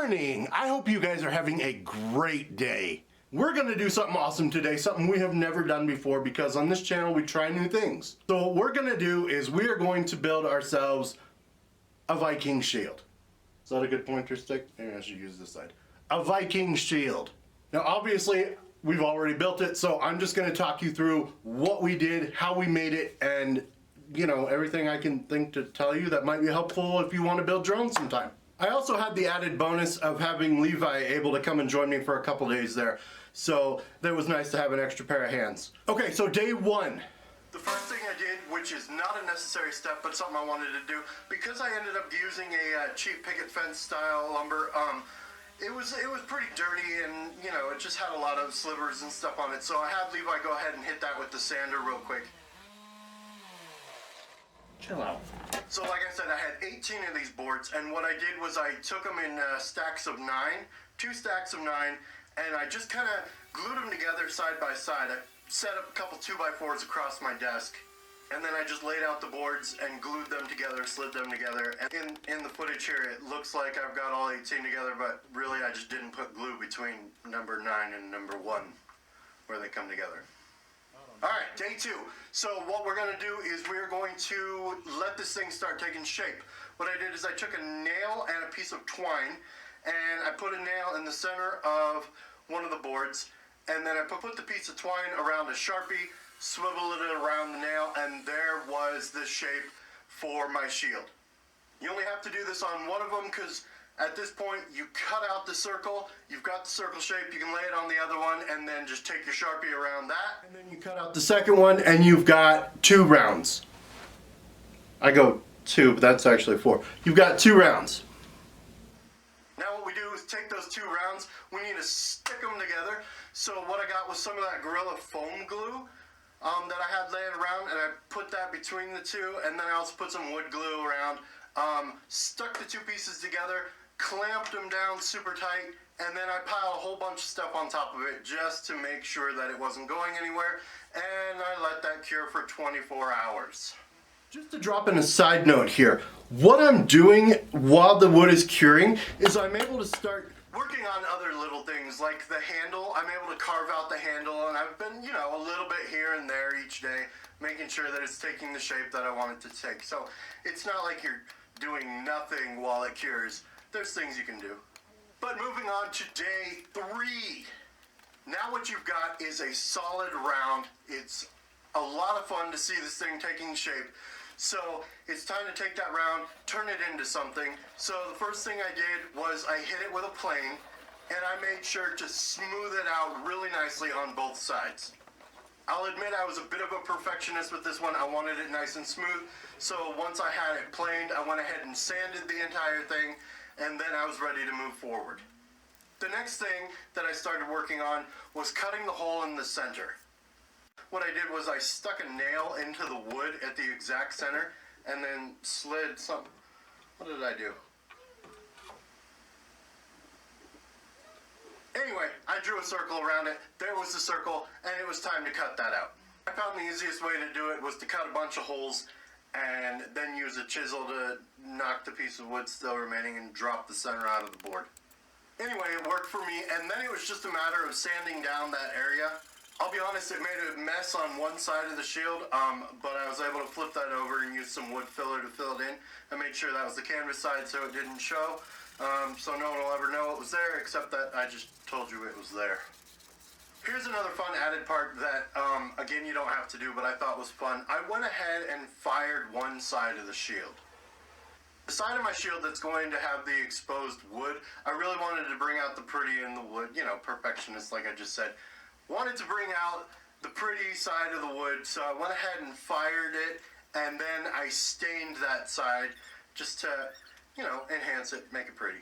morning. I hope you guys are having a great day. We're gonna do something awesome today, something we have never done before, because on this channel we try new things. So what we're gonna do is we are going to build ourselves a Viking shield. Is that a good pointer stick? Maybe I should use this side. A Viking shield. Now obviously we've already built it, so I'm just gonna talk you through what we did, how we made it, and you know, everything I can think to tell you that might be helpful if you want to build your own sometime. I also had the added bonus of having Levi able to come and join me for a couple days there. So that was nice to have an extra pair of hands. Okay, so day one. The first thing I did, which is not a necessary step, but something I wanted to do, because I ended up using a cheap picket fence style lumber, it was pretty dirty, and you know, it just had a lot of slivers and stuff on it. So I had Levi go ahead and hit that with the sander real quick. Chill out. So like I said, I had 18 of these boards, and what I did was I took them in stacks of 9, 2 stacks of 9, and I just kind of glued them together side by side. I set up a couple 2x4s across my desk, and then I just laid out the boards and glued them together, slid them together. And in the footage here, it looks like I've got all 18 together, but really I just didn't put glue between number 9 and number 1 where they come together. Alright, day 2. So what we're going to do is we're going to let this thing start taking shape. What I did is I took a nail and a piece of twine, and I put a nail in the center of one of the boards, and then I put the piece of twine around a Sharpie, swiveled it around the nail, and there was the shape for my shield. You only have to do this on one of them, because at this point you cut out the circle, you've got the circle shape, you can lay it on the other one, and then just take your Sharpie around that, and then you cut out the second one, and you've got 2 rounds. I go 2, but that's actually 4. You've got 2 rounds. Now what we do is take those 2 rounds, we need to stick them together. So what I got was some of that Gorilla foam glue that I had laying around, and I put that between the 2, and then I also put some wood glue around, stuck the 2 pieces together, clamped them down super tight, and then I piled a whole bunch of stuff on top of it just to make sure that it wasn't going anywhere, and I let that cure for 24 hours. Just to drop in a side note here, what I'm doing while the wood is curing is I'm able to start working on other little things like the handle. I'm able to carve out the handle, and I've been, you know, a little bit here and there each day, making sure that it's taking the shape that I want it to take. So it's not like you're doing nothing while it cures. There's things you can do. But moving on to day 3. Now what you've got is a solid round. It's a lot of fun to see this thing taking shape. So it's time to take that round, turn it into something. So the first thing I did was I hit it with a plane, and I made sure to smooth it out really nicely on both sides. I'll admit I was a bit of a perfectionist with this one. I wanted it nice and smooth. So once I had it planed, I went ahead and sanded the entire thing, and then I was ready to move forward. The next thing that I started working on was cutting the hole in the center. What I did was I stuck a nail into the wood at the exact center, and then slid some. What did I do? Anyway, I drew a circle around it. There was the circle, and it was time to cut that out. I found the easiest way to do it was to cut a bunch of holes and then use a chisel to knock the piece of wood still remaining and drop the center out of the board. Anyway, it worked for me, and then it was just a matter of sanding down that area. I'll be honest, it made a mess on one side of the shield, but I was able to flip that over and use some wood filler to fill it in. I made sure that was the canvas side so it didn't show, so no one will ever know it was there, except that I just told you it was there. Here's another fun added part that, again, you don't have to do, but I thought was fun. I went ahead and fired one side of the shield. The side of my shield that's going to have the exposed wood, I really wanted to bring out the pretty in the wood, you know, perfectionist like I just said. Wanted to bring out the pretty side of the wood, so I went ahead and fired it, and then I stained that side just to, you know, enhance it, make it pretty.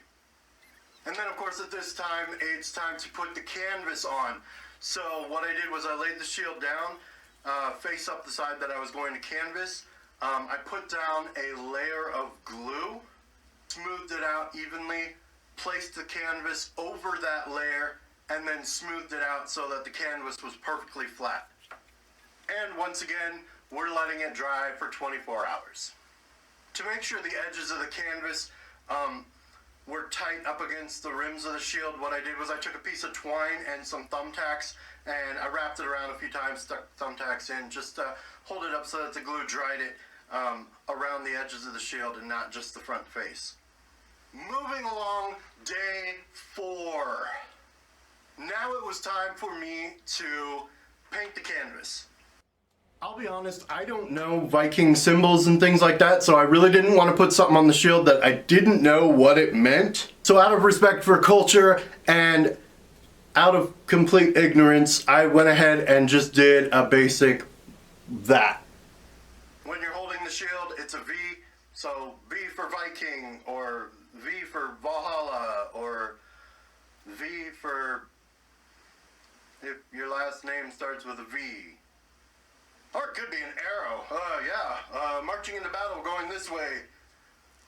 And then of course at this time, it's time to put the canvas on. So what I did was I laid the shield down, face up the side that I was going to canvas. I put down a layer of glue, smoothed it out evenly, placed the canvas over that layer, and then smoothed it out so that the canvas was perfectly flat. And once again, we're letting it dry for 24 hours. To make sure the edges of the canvas were tight up against the rims of the shield, what I did was I took a piece of twine and some thumbtacks and I wrapped it around a few times, stuck thumbtacks in, just to hold it up so that the glue dried it around the edges of the shield and not just the front face. Moving along, day 4. Now it was time for me to paint the canvas. I'll be honest, I don't know Viking symbols and things like that, so I really didn't want to put something on the shield that I didn't know what it meant. So out of respect for culture and out of complete ignorance, I went ahead and just did a basic that. When you're holding the shield, it's a V, so V for Viking, or V for Valhalla, or V for if your last name starts with a V. Or it could be an arrow. Marching into battle going this way.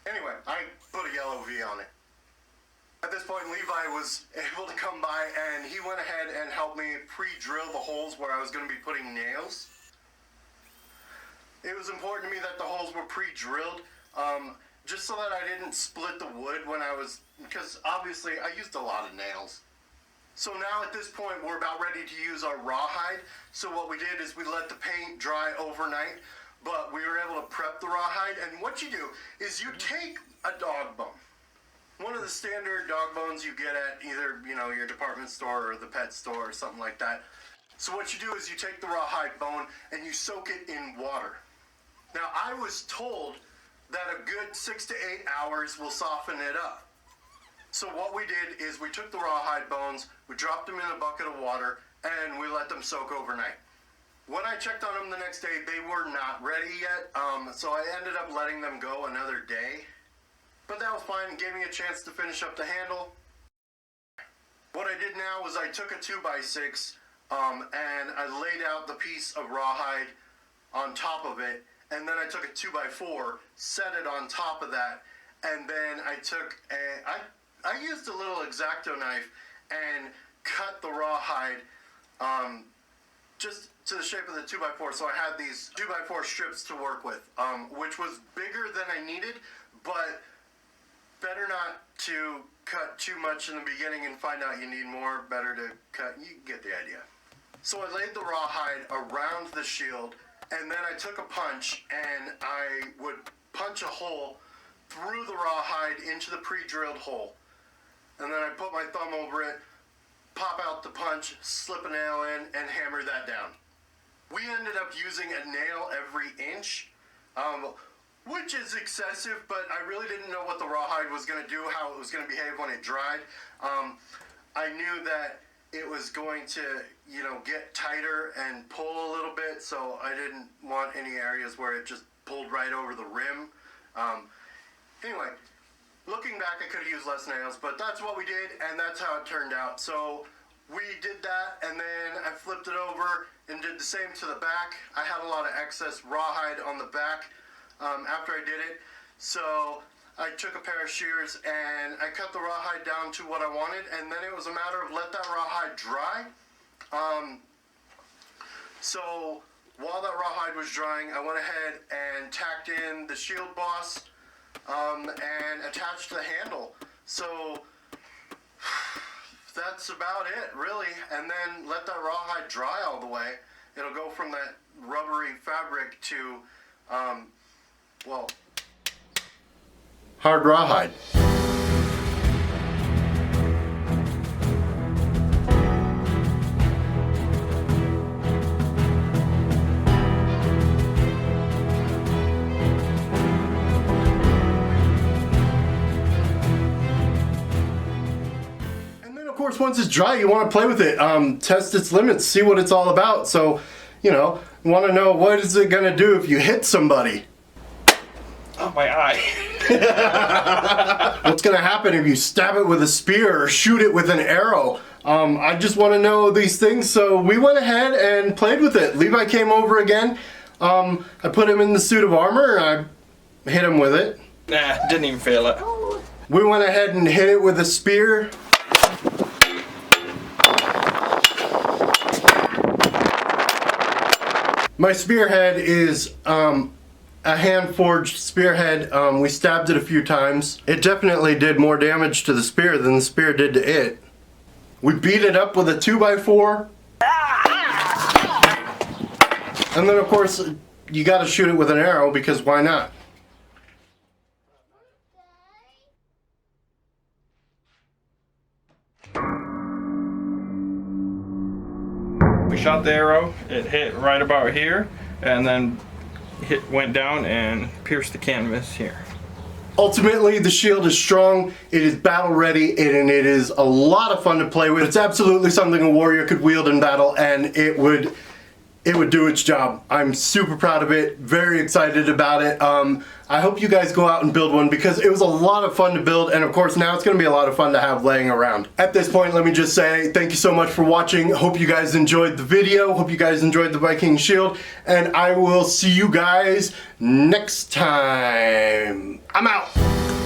Anyway, I put a yellow V on it. At this point, Levi was able to come by and he went ahead and helped me pre-drill the holes where I was going to be putting nails. It was important to me that the holes were pre-drilled, just so that I didn't split the wood when I was, because obviously I used a lot of nails. So now at this point we're about ready to use our rawhide. So what we did is we let the paint dry overnight, but we were able to prep the rawhide. And what you do is you take a dog bone. One of the standard dog bones you get at either, your department store or the pet store or something like that. So what you do is you take the rawhide bone and you soak it in water. Now I was told that a good 6 to 8 hours will soften it up. So what we did is we took the rawhide bones, we dropped them in a bucket of water, and we let them soak overnight. When I checked on them the next day, they were not ready yet, so I ended up letting them go another day. But that was fine, it gave me a chance to finish up the handle. What I did now was I took a 2x6, and I laid out the piece of rawhide on top of it, and then I took a 2x4, set it on top of that, and then I took I used a little X-Acto knife and cut the rawhide just to the shape of the 2x4. So I had these 2x4 strips to work with, which was bigger than I needed, but better not to cut too much in the beginning and find out you need more. Better to cut, you get the idea. So I laid the rawhide around the shield, and then I took a punch and I would punch a hole through the rawhide into the pre-drilled hole. And then I put my thumb over it, pop out the punch, slip a nail in, and hammer that down. We ended up using a nail every inch, which is excessive, but I really didn't know what the rawhide was going to do, how it was going to behave when it dried. I knew that it was going to, get tighter and pull a little bit, so I didn't want any areas where it just pulled right over the rim. Anyway, looking back, I could have used less nails, but that's what we did, and that's how it turned out. So we did that, and then I flipped it over and did the same to the back. I had a lot of excess rawhide on the back after I did it. So I took a pair of shears and I cut the rawhide down to what I wanted, and then it was a matter of let that rawhide dry. So while that rawhide was drying, I went ahead and tacked in the shield boss and attached the handle. So that's about it, really. And then let that rawhide dry all the way. It'll go from that rubbery fabric to, hard rawhide. Of course, once it's dry, you want to play with it, test its limits, see what it's all about. So, you want to know what is it going to do if you hit somebody. Oh, my eye. What's going to happen if you stab it with a spear or shoot it with an arrow? I just want to know these things, so we went ahead and played with it. Levi came over again. I put him in the suit of armor and I hit him with it. Nah, didn't even feel it. We went ahead and hit it with a spear. My spearhead is a hand-forged spearhead. We stabbed it a few times. It definitely did more damage to the spear than the spear did to it. We beat it up with a 2x4. And then of course, you gotta shoot it with an arrow because why not? We shot the arrow, it hit right about here, and then went down and pierced the canvas here. Ultimately, the shield is strong, it is battle ready, and it is a lot of fun to play with. It's absolutely something a warrior could wield in battle, and it would do its job. I'm super proud of it, very excited about it. I hope you guys go out and build one because it was a lot of fun to build, and of course now it's going to be a lot of fun to have laying around. At this point, let me just say thank you so much for watching. Hope you guys enjoyed the video. Hope you guys enjoyed the Viking Shield, and I will see you guys next time. I'm out.